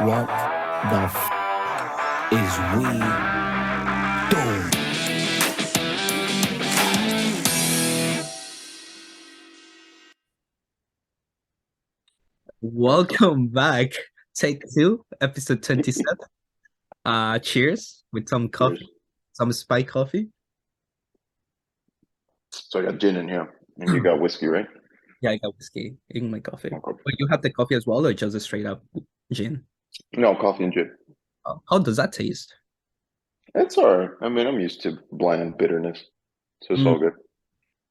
What the is we doing? Welcome back. Take two, episode 27. Cheers with some Cheers. coffee, some spike coffee. So I got gin in here, and you got whiskey, right? Yeah, I got whiskey in my coffee. Okay. But you have the coffee as well, or just a straight up gin? No, coffee and gin. How does that taste? It's all right. I mean, I'm used to bland bitterness, so it's Mm, all good.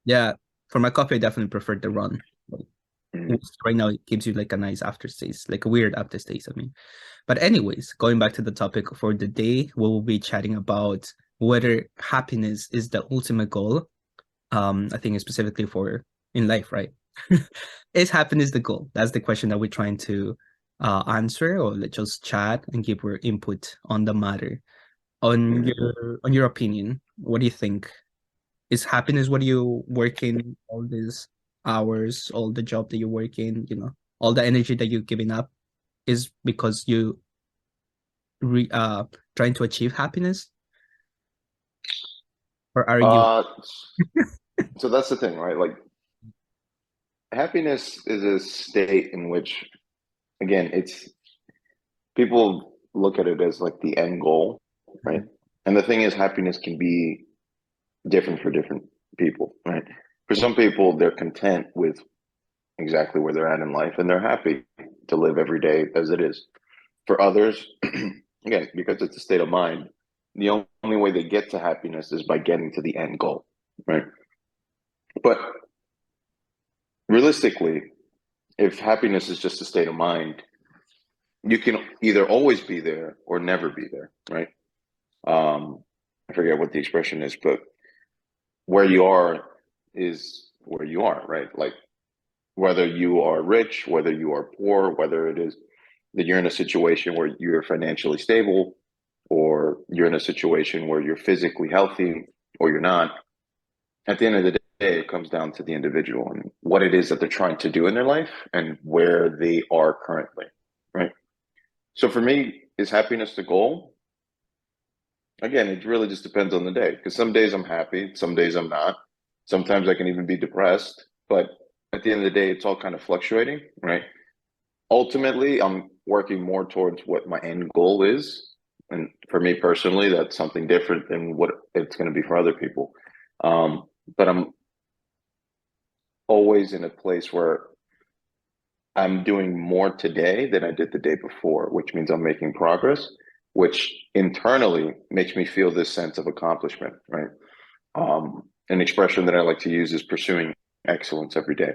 yeah, for my coffee, I definitely prefer the run. Like, Mhm. right now, it gives you like a nice aftertaste, like a weird aftertaste, I mean. But anyways, going back to the topic for the day, we will be chatting about whether happiness is the ultimate goal. I think specifically for in life, right? Is happiness the goal? That's the question that we're trying to answer, or let's just chat and give our input on the matter. Mhm. On your opinion, what do you think? Is happiness what you work in all these hours, all the job that you work in, all the energy that you're giving up is because you re trying to achieve happiness? Or are you Uh, so that's the thing, right? Like, happiness is a state in which, again, it's people look at it as like the end goal, right? And the thing is, happiness can be different for different people, right? For some people, they're content with exactly where they're at in life, and they're happy to live every day as it is. For others, again, because it's a state of mind, the only way they get to happiness is by getting to the end goal, right? But realistically, if happiness is just a state of mind, you can either always be there or never be there, right? I forget what the expression is, but where you are is where you are, right? Like whether you are rich, whether you are poor, whether it is that you're in a situation where you're financially stable, or you're in a situation where you're physically healthy or you're not. At the end of the day, it comes down to the individual and what it is that they're trying to do in their life and where they are currently, right? So for me, is happiness the goal? Again, it really just depends on the day because some days I'm happy, some days I'm not. Sometimes I can even be depressed, but at the end of the day, it's all kind of fluctuating, right? Ultimately, I'm working more towards what my end goal is. And for me personally, that's something different than what it's going to be for other people. Um, but I'm always in a place where I'm doing more today than I did the day before, which means I'm making progress, which internally makes me feel this sense of accomplishment, right? An expression that I like to use is pursuing excellence every day.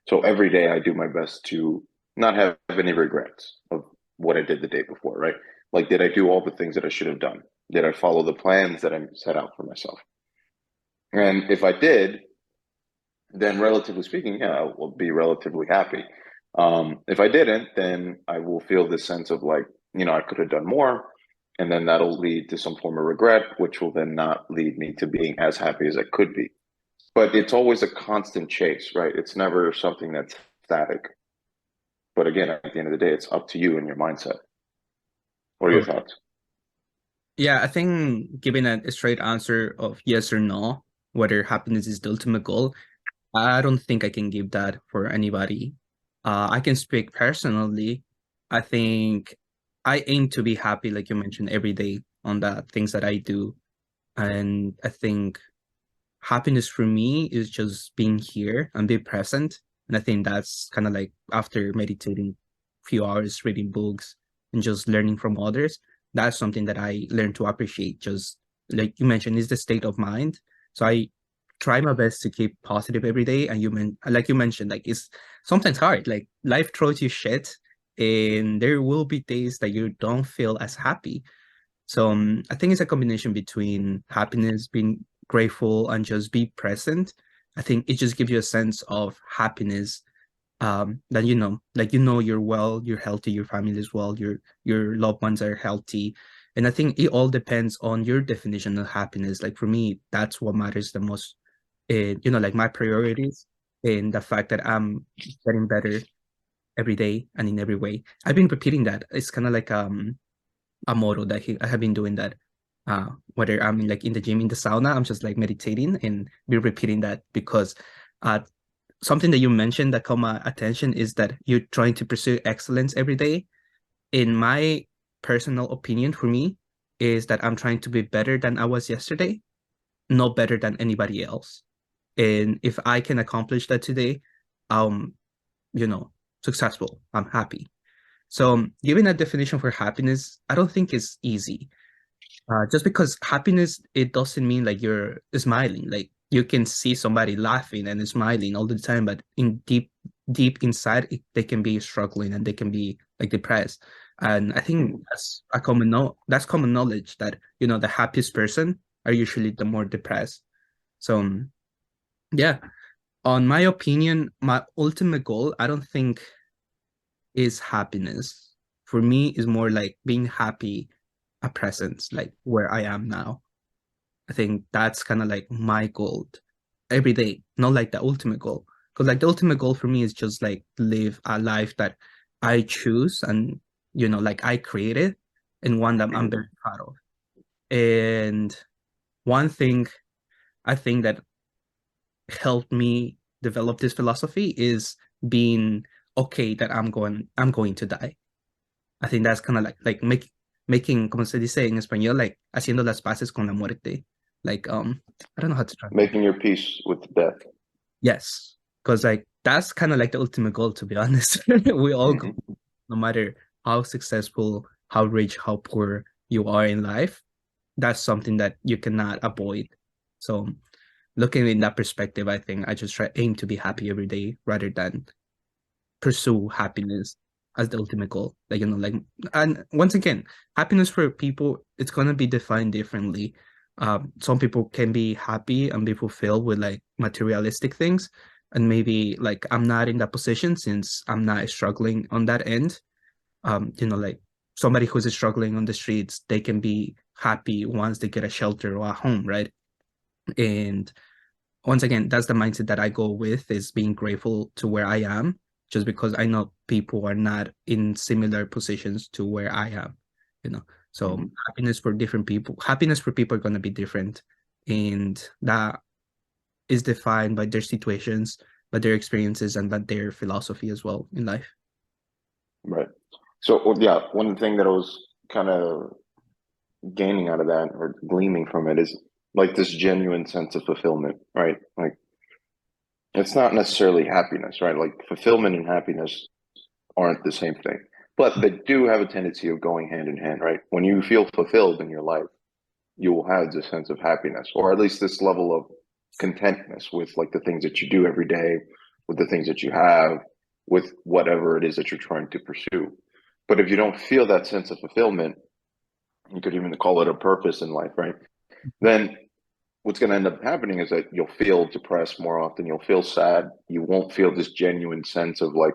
So every day I do my best to not have any regrets of what I did the day before, right? Like, did I do all the things that I should have done? Did I follow the plans that I set out for myself? And if I did, then relatively speaking, yeah, I will be relatively happy. If I didn't, then I will feel this sense of like, I could have done more. And then that'll lead to some form of regret, which will then not lead me to being as happy as I could be. But it's always a constant chase, right? It's never something that's static. But again, at the end of the day, it's up to you and your mindset. What are your correct? thoughts? Yeah, I think giving a straight answer of yes or no, whether happiness is the ultimate goal, I don't think I can give that for anybody. I can speak personally. I think I aim to be happy, like you mentioned, every day on the things that I do. And I think happiness for me is just being here and be present. And I think that's kind of like after meditating a few hours, reading books, and just learning from others. That's something that I learned to appreciate. Just like you mentioned, is the state of mind. So I try my best to keep positive every day. And like you mentioned, like it's sometimes hard. Like life throws you shit, and there will be days that you don't feel as happy. So I think it's a combination between happiness, being grateful, and just be present. I think it just gives you a sense of happiness, that like you're well, you're healthy, your family is well, your loved ones are healthy. And I think it all depends on your definition of happiness. Like for me, that's what matters the most. Like my priorities and the fact that I'm getting better every day and in every way. I've been repeating that. It's kind of like a motto that I have been doing that. Whether I'm like in the gym, in the sauna, I'm just like meditating and be repeating that because something that you mentioned that caught my attention is that you're trying to pursue excellence every day. In my personal opinion, for me, is that I'm trying to be better than I was yesterday, no better than anybody else. And if I can accomplish that today, I'm, you know, successful. I'm happy. So giving a definition for happiness, I don't think it's easy. Just because happiness, it doesn't mean like you're smiling. Like you can see somebody laughing and smiling all the time, but in deep inside, they can be struggling and they can be like depressed. And I think that's common knowledge that the happiest person are usually the more depressed. So yeah, on my opinion, my ultimate goal, I don't think is happiness. For me, is more like being happy at present, like where I am now. I think that's kind of like my goal every day, not like the ultimate goal. Because like the ultimate goal for me is just like live a life that I choose and like I created and one that I'm very proud of. And one thing I think that helped me develop this philosophy is being okay that I'm going to die. I think that's kind of making, como se dice en español, like haciendo las paces con la muerte. Like I don't know how to translate. Making your peace with death. Yes, because like that's kind of like the ultimate goal, to be honest. We all go, no matter how successful, how rich, how poor you are in life, that's something that you cannot avoid. So looking in that perspective, I think I just aim to be happy every day rather than pursue happiness as the ultimate goal. And once again, happiness for people, it's gonna be defined differently. Some people can be happy and be fulfilled with like materialistic things, and maybe like I'm not in that position since I'm not struggling on that end. Like somebody who's struggling on the streets, they can be happy once they get a shelter or a home, right? And once again, that's the mindset that I go with, is being grateful to where I am, just because I know people are not in similar positions to where I am. So happiness for people are going to be different. And that is defined by their situations, by their experiences, and by their philosophy as well in life. Right. So yeah, one thing that I was kind of gaining out of that or gleaming from it is like this genuine sense of fulfillment, right? Like it's not necessarily happiness, right? Like fulfillment and happiness aren't the same thing, but they do have a tendency of going hand in hand, right? When you feel fulfilled in your life, you will have this sense of happiness, or at least this level of contentness with like the things that you do every day, with the things that you have, with whatever it is that you're trying to pursue. But if you don't feel that sense of fulfillment, you could even call it a purpose in life, right? Then what's going to end up happening is that you'll feel depressed more often. You'll feel sad. You won't feel this genuine sense of like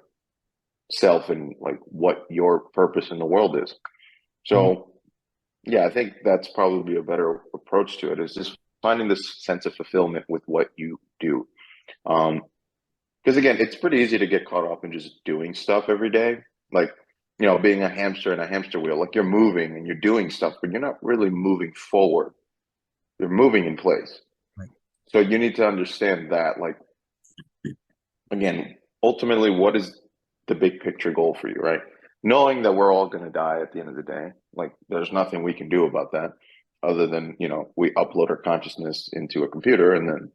self and like what your purpose in the world is. So, yeah, I think that's probably a better approach to it, is just finding this sense of fulfillment with what you do. Because again, it's pretty easy to get caught up in just doing stuff every day. Like, being a hamster in a hamster wheel, like you're moving and you're doing stuff, but you're not really moving forward. You're moving in place. Right. So you need to understand that, like, again, ultimately, what is the big picture goal for you, right? Knowing that we're all going to die at the end of the day, like, there's nothing we can do about that other than, we upload our consciousness into a computer and then,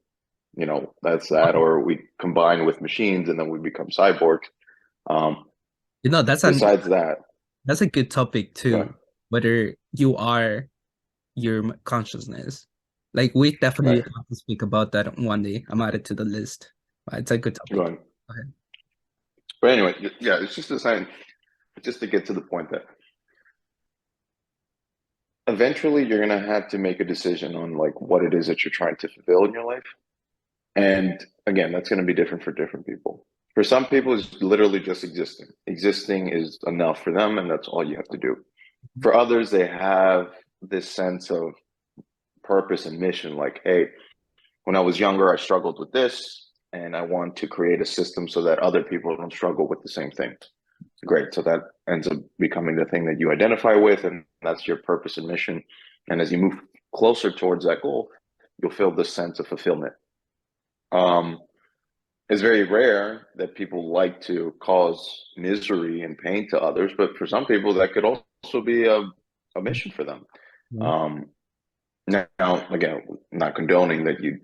that's that, or we combine with machines and then we become cyborgs. That's Besides that, that's a good topic too, yeah, whether you are your consciousness. Like we definitely right. have to speak about that one day. I'm added to the list. It's a good topic. Going. Go ahead. But anyway, yeah, it's just just to get to the point that eventually you're going to have to make a decision on like what it is that you're trying to fulfill in your life. And again, that's going to be different for different people. For some people, it's literally just existing. Existing is enough for them, and that's all you have to do. For others, they have this sense of purpose and mission, like, hey, when I was younger, I struggled with this. and I want to create a system so that other people don't struggle with the same thing. Great. So that ends up becoming the thing that you identify with, and that's your purpose and mission. And as you move closer towards that goal, you'll feel this sense of fulfillment. It's very rare that people like to cause misery and pain to others, but for some people, that could also be a mission for them. Mhm. Now, again, not condoning that you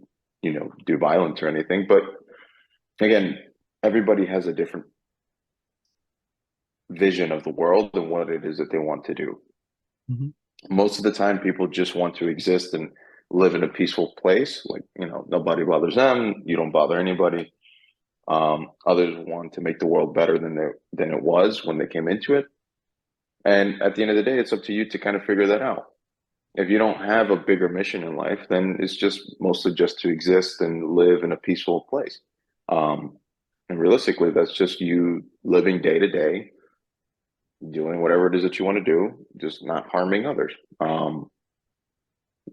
do violence or anything, but again, everybody has a different vision of the world and what it is that they want to do. Mhm. Most of the time, people just want to exist and live in a peaceful place. Like, nobody bothers them. You don't bother anybody. Others want to make the world better than it was when they came into it. And at the end of the day, it's up to you to kind of figure that out. If you don't have a bigger mission in life, then it's just mostly just to exist and live in a peaceful place. And realistically, that's just you living day to day, doing whatever it is that you want to do, just not harming others. Yeah,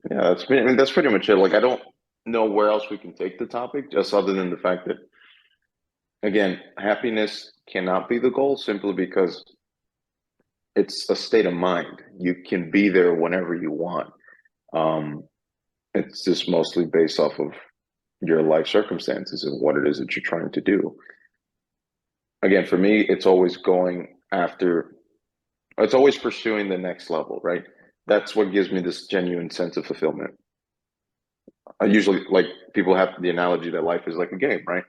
that's pretty much it. Like, I don't know where else we can take the topic, just other than the fact that, again, happiness cannot be the goal simply because it's a state of mind. You can be there whenever you want. Um, it's just mostly based off of your life circumstances and what it is that you're trying to do. Again, for me, it's always pursuing the next level, right? That's what gives me this genuine sense of fulfillment. I usually, like, people have the analogy that life is like a game, right?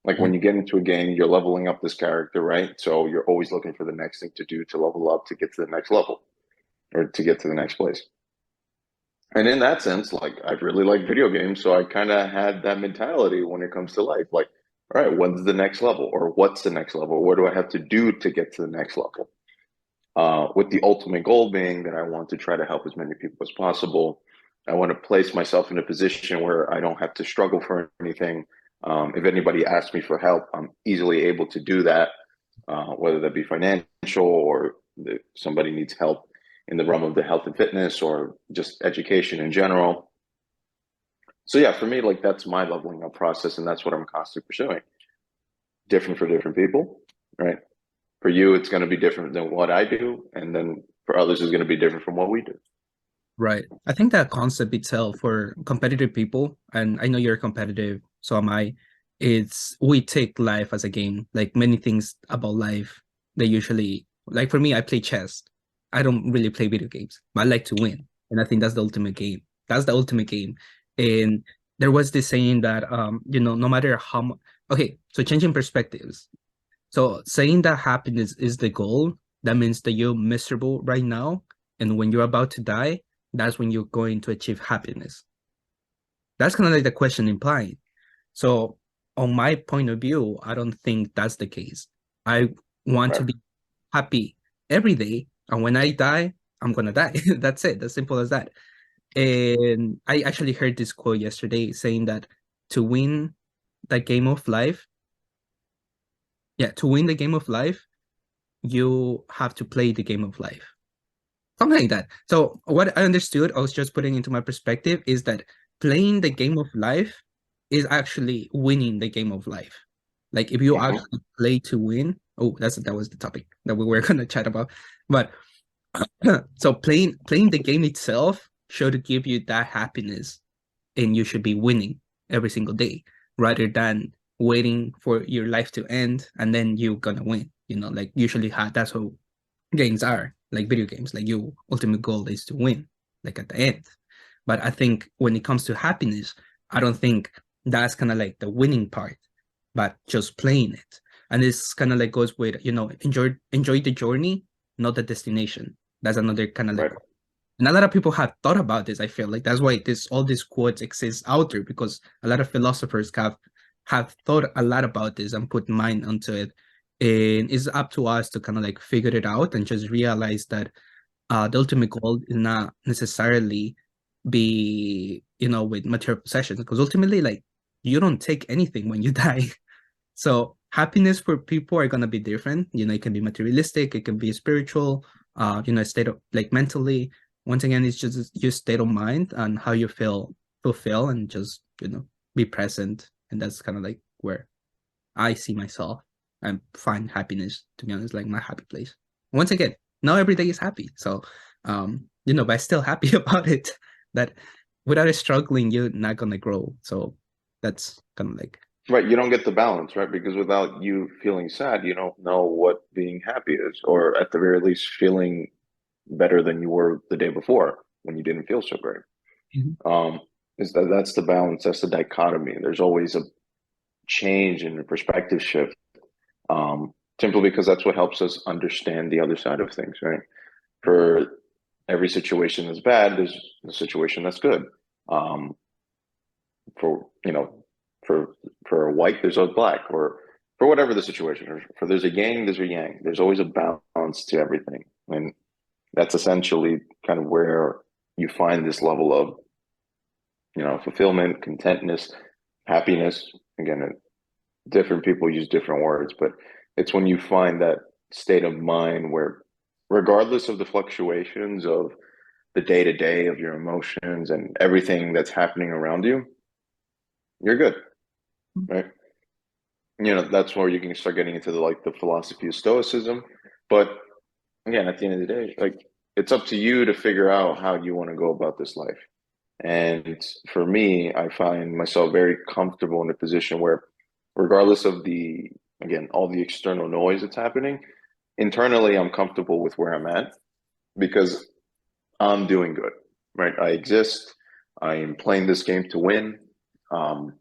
Like, when you get into a game, you're leveling up this character, right? So you're always looking for the next thing to do to level up to get to the next level or to get to the next place. And in that sense, like, I really like video games, so I kind of had that mentality when it comes to life. Like, all right, when's the next level, or what's the next level? What do I have to do to get to the next level? With the ultimate goal being that I want to try to help as many people as possible. I want to place myself in a position where I don't have to struggle for anything. If anybody asks me for help, I'm easily able to do that, whether that be financial or somebody needs help in the realm of the health and fitness or just education in general. So yeah, for me, like, that's my leveling up process, and that's what I'm constantly pursuing. Different for different people, right? For you, it's going to be different than what I do, and then for others, it's going to be different from what we do. Right. I think that concept itself for competitive people, and I know you're competitive, so am I, it's we take life as a game. Like many things about life, they usually, like for me, I play chess. I don't really play video games, but I like to win. And I think that's the ultimate game. That's the ultimate game. And there was this saying that no matter how much, okay, so changing perspectives. So saying that happiness is the goal, that means that you're miserable right now, and when you're about to die, that's when you're going to achieve happiness. That's kind of like the question implying. So on my point of view, I don't think that's the case. I want to Right. be happy every day, and when I die, I'm gonna die. That's it. As simple as that. And I actually heard this quote yesterday saying that to win the game of life, to win the game of life, you have to play the game of life. Something like that. So what I understood, I was just putting into my perspective, is that playing the game of life is actually winning the game of life. Like if you actually play to win, that was the topic that we were gonna chat about. But so playing the game itself should give you that happiness, and you should be winning every single day rather than waiting for your life to end and then you're gonna win. Like usually that's how games are, like video games. Like your ultimate goal is to win, like at the end. But I think when it comes to happiness, I don't think that's kind of like the winning part, but just playing it. And this kind of like goes with, enjoy the journey, not the destination. That's another kind of like, Right. and a lot of people have thought about this. I feel like that's why all these quotes exist out there, because a lot of philosophers have thought a lot about this and put mind onto it. And it's up to us to kind of like figure it out and just realize that the ultimate goal is not necessarily be, with material possessions, because ultimately, like, you don't take anything when you die. So happiness for people are gonna be different. It can be materialistic, it can be spiritual, state of like mentally. Once again, it's just your state of mind and how you feel fulfill and just, be present. And that's kind of like where I see myself and find happiness, to be honest, like my happy place. Once again, not every day is happy. So, but I'm still happy about it. That without struggling, you're not going to grow. So that's kind of like. Right. You don't get the balance, right? Because without you feeling sad, you don't know what being happy is, or at the very least, feeling better than you were the day before when you didn't feel so great. Mhm. That's the balance. That's the dichotomy. There's always a change in the perspective shift, simply because that's what helps us understand the other side of things, right? For every situation that's bad, there's a situation that's good. For for a white, there's a black, or for whatever the situation, or for there's a yin, there's a yang. There's always a balance to everything, and that's essentially kind of where you find this level of fulfillment, contentness, happiness. Again, different people use different words, but it's when you find that state of mind where, regardless of the fluctuations of the day to day of your emotions and everything that's happening around you, you're good, right? That's where you can start getting into the philosophy of stoicism. But again, at the end of the day, like, it's up to you to figure out how you want to go about this life. And for me, I find myself very comfortable in a position where, regardless of all the external noise that's happening, internally, I'm comfortable with where I'm at because I'm doing good, right? I exist. I am playing this game to win. Um,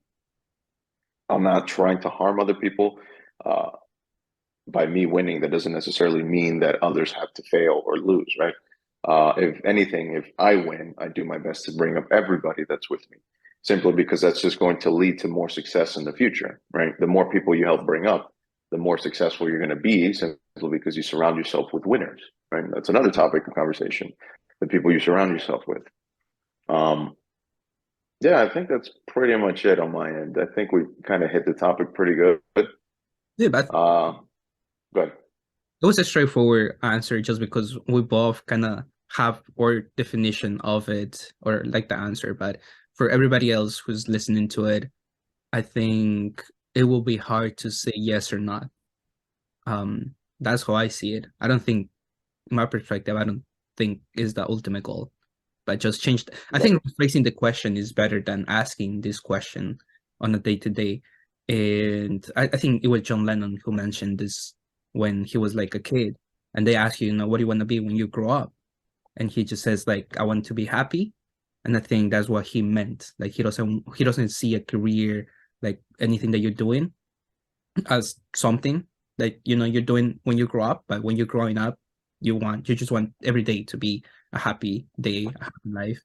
I'm not trying to harm other people. Uh, by me winning, that doesn't necessarily mean that others have to fail or lose, right? If anything, if I win, I do my best to bring up everybody that's with me, simply because that's just going to lead to more success in the future, right? The more people you help bring up, the more successful you're going to be, simply because you surround yourself with winners, right? That's another topic of conversation, the people you surround yourself with. Yeah, I think that's pretty much it on my end. I think we kind of hit the topic pretty good. Yeah, but Good. it was a straightforward answer just because we both kind of have our definition of it or like the answer. But for everybody else who's listening to it, I think it will be hard to say yes or not. That's how I see it. I don't think, in my perspective, I don't think is the ultimate goal. But just change. I think rephrasing the question is better than asking this question on a day to day. And I think it was John Lennon who mentioned this when he was like a kid, and they ask you, what do you want to be when you grow up? And he just says like, I want to be happy. And I think that's what he meant. Like he doesn't see a career, like anything that you're doing, as something that you're doing when you grow up. But when you're growing up, you just want every day to be a happy day, a happy life.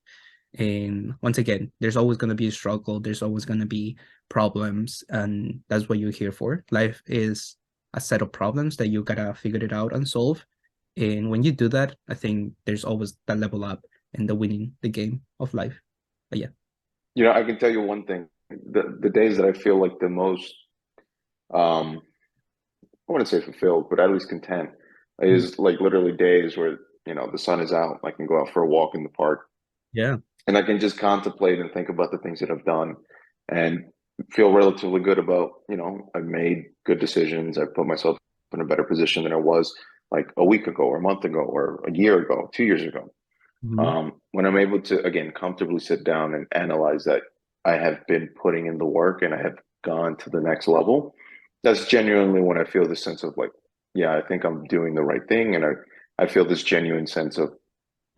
And once again, there's always going to be a struggle, there's always going to be problems, and that's what you're here for. Life is a set of problems that you gotta figure it out and solve. And when you do that, I think there's always that level up and the winning the game of life. But yeah. I can tell you one thing. The days that I feel like the most, I wouldn't say fulfilled, but at least content, is like literally days where, the sun is out. I can go out for a walk in the park, Yeah. and I can just contemplate and think about the things that I've done and feel relatively good about, I've made good decisions. I've put myself in a better position than I was like a week ago or a month ago or a year ago, 2 years ago. Mhm. When I'm able to, again, comfortably sit down and analyze that I have been putting in the work and I have gone to the next level, that's genuinely when I feel this sense of like, yeah, I think I'm doing the right thing. And I feel this genuine sense of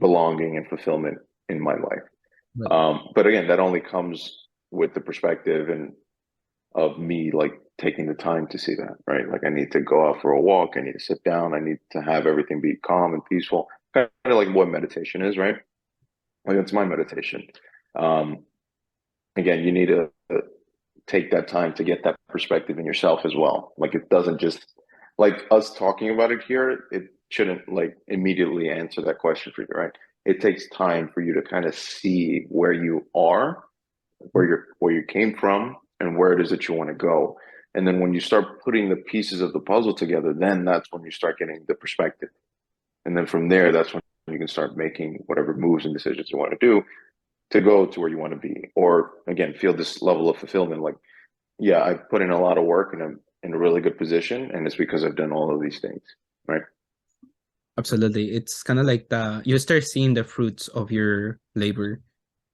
belonging and fulfillment in my life. But But again, that only comes with the perspective and of me like taking the time to see that, right? Like I need to go out for a walk, I need to sit down, I need to have everything be calm and peaceful. Kind of like what meditation is, right? Like that's my meditation. Um, Again, you need to take that time to get that perspective in yourself as well. Like it doesn't just like us talking about it here, it shouldn't like immediately answer that question for you, right? It takes time for you to kind of see where you are, where you came from, and where it is that you want to go. And then when you start putting the pieces of the puzzle together, then that's when you start getting the perspective. And then from there, that's when you can start making whatever moves and decisions you want to do to go to where you want to be. Or again, feel this level of fulfillment. Like yeah, I put in a lot of work and I'm in a really good position, and it's because I've done all of these things, right? Absolutely. It's kind of like you start seeing the fruits of your labor,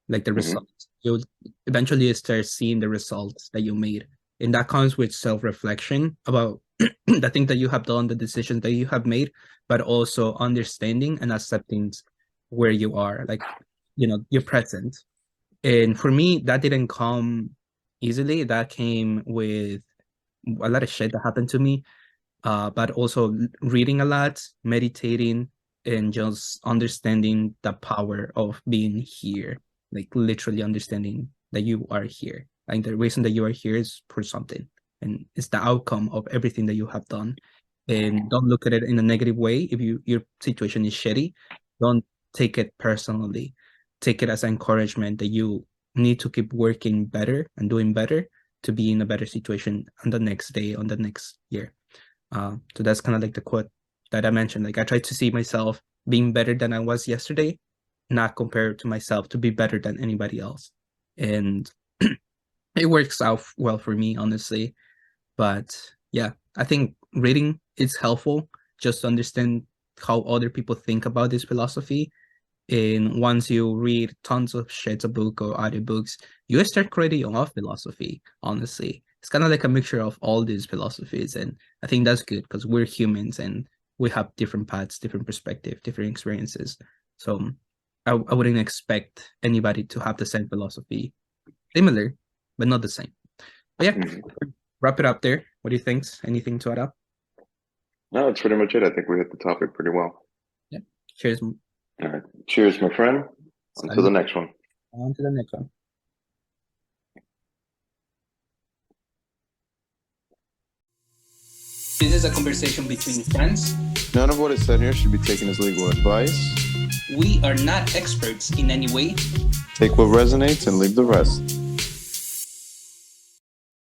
like the results. You'll eventually start seeing the results that you made. And that comes with self-reflection about the things that you have done, the decisions that you have made, but also understanding and accepting where you are, like, your present. And for me, that didn't come easily. That came with a lot of shit that happened to me, but also reading a lot, meditating, and just understanding the power of being here, like literally understanding that you are here. And the reason that you are here is for something, and it's the outcome of everything that you have done. And don't look at it in a negative way. If your situation is shitty, don't take it personally. Take it as encouragement that you need to keep working better and doing better to be in a better situation on the next day, on the next year. So that's kind of like the quote that I mentioned. Like, I try to see myself being better than I was yesterday, not compare to myself to be better than anybody else. And it works out well for me, honestly. But yeah, I think reading is helpful just to understand how other people think about this philosophy. And once you read tons of shit, a book or other books, you start creating your own philosophy, honestly. It's kind of like a mixture of all these philosophies. And I think that's good because we're humans and we have different paths, different perspective, different experiences. So I wouldn't expect anybody to have the same philosophy. Similar, but not the same. But yeah, wrap it up there. What do you think? Anything to add up? No, that's pretty much it. I think we hit the topic pretty well. Yeah. Cheers. All right. Cheers, my friend. Until the next one. On to the next one. This is a conversation between friends. None of what is said here should be taken as legal advice. We are not experts in any way. Take what resonates and leave the rest.